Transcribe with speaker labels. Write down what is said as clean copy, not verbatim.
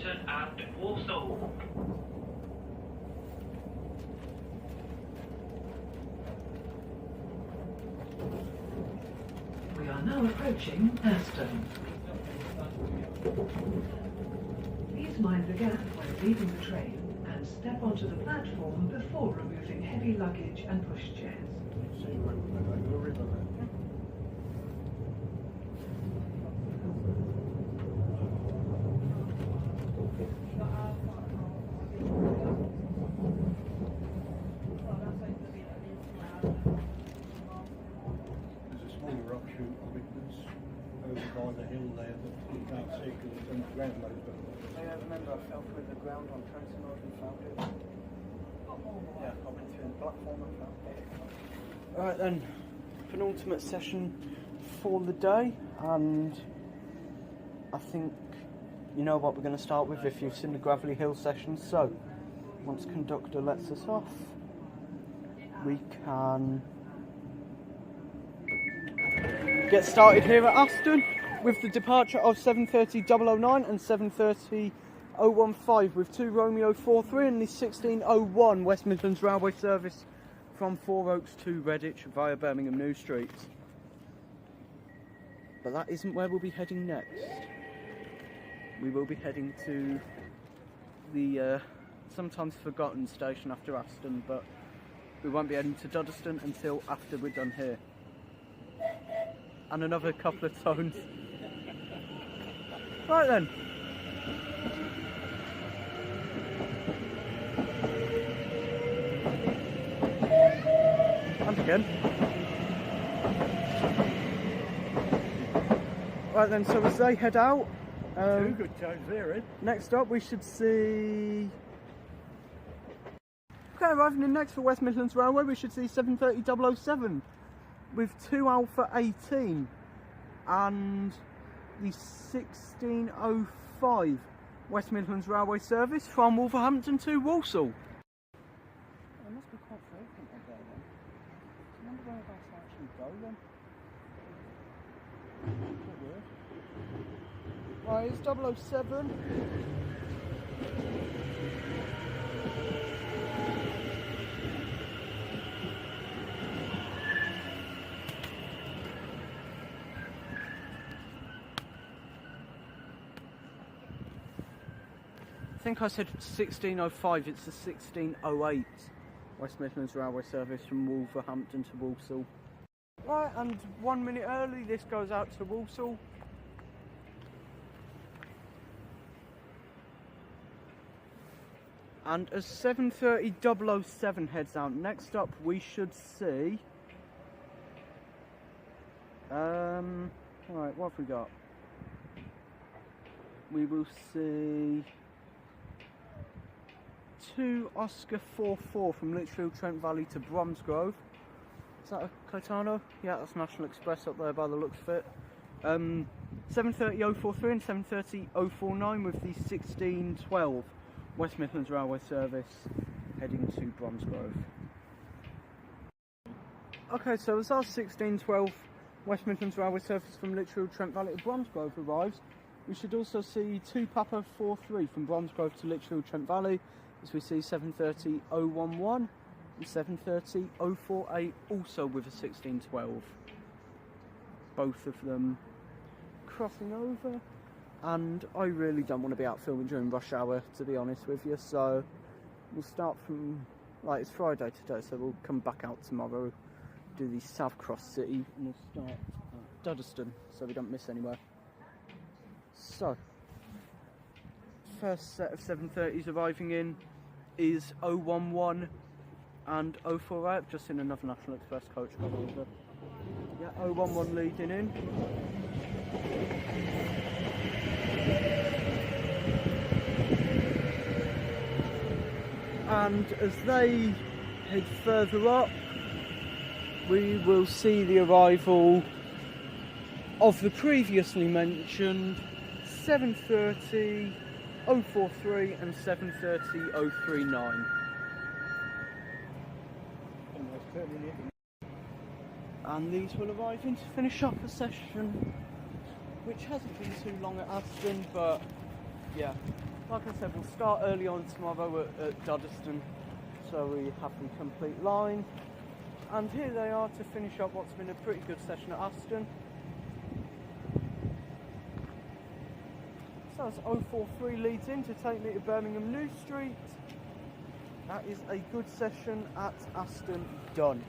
Speaker 1: Wolverhampton and Walsall.
Speaker 2: We are now approaching Aston. Please mind the gap when leaving the train and step onto the platform before removing heavy luggage and pushchairs.
Speaker 3: Offshoot of it that's over by the hill there that you can't see because it's on the ground load.
Speaker 4: I remember I fell through the ground on Trenton Road and found it. Yeah, I went through the platform and found it. Alright then, penultimate session for the day, and I think you know what we're going to start with if you've seen the Gravelly Hill session. So, once conductor lets us off, we can get started here at Aston with the departure of 7:30:009 and 7:30:015 with 2 Romeo 43 and the 16:01 West Midlands Railway service from Four Oaks to Redditch via Birmingham New Street. But that isn't where we'll be heading next. We will be heading to the sometimes forgotten station after Aston, but we won't be heading to Duddeston until after we're done here. And another couple of tones. Right then. And again. Right then, so as they head out,
Speaker 3: 2 good times there, eh?
Speaker 4: next up we should see... Okay, arriving in next for West Midlands Railway, we should see 7:30:007 with 2 Alpha 18 and the 16:05 West Midlands Railway service from Wolverhampton to Walsall. It must be quite frequent up there then. I wonder whereabouts I actually go then. Right, it's 007. I think I said 16:05, it's the 16:08 West Midlands Railway service from Wolverhampton to Walsall. Right, and 1 minute early, this goes out to Walsall. And as 7:30:007 heads out, next up we should see... Alright, what have we got? We will see 2 Oscar 44 from Lichfield, Trent Valley to Bromsgrove. Is that a Caetano? Yeah, that's National Express up there by the looks of it. 7:30:043 and 7:30:049 with the 16:12 West Midlands Railway service heading to Bromsgrove. Okay, so as our 16:12 West Midlands Railway service from Lichfield, Trent Valley to Bromsgrove arrives, we should also see 2 Papa 43 from Bromsgrove to Lichfield, Trent Valley, as we see 7:30:011 and 7:30:048 also with a 16:12. Both of them crossing over, and I really don't want to be out filming during rush hour, to be honest with you, so we'll start from, like, it's Friday today, so we'll come back out tomorrow, do the South Cross City, and we'll start at Duddeston so we don't miss anywhere. So, first set of 7:30s arriving in is 011 and 048. I've just seen another National Express coach go over. Yeah, 011 leading in. And as they head further up, we will see the arrival of the previously mentioned 7:30:043 and 7:30:039. And these will arrive in to finish up a session which hasn't been too long at Aston, but yeah, like I said, we'll start early on tomorrow at Dudderston, so we have the complete line. And here they are to finish up what's been a pretty good session at Aston. So as 043 leads in to take me to Birmingham New Street, that is a good session at Aston done.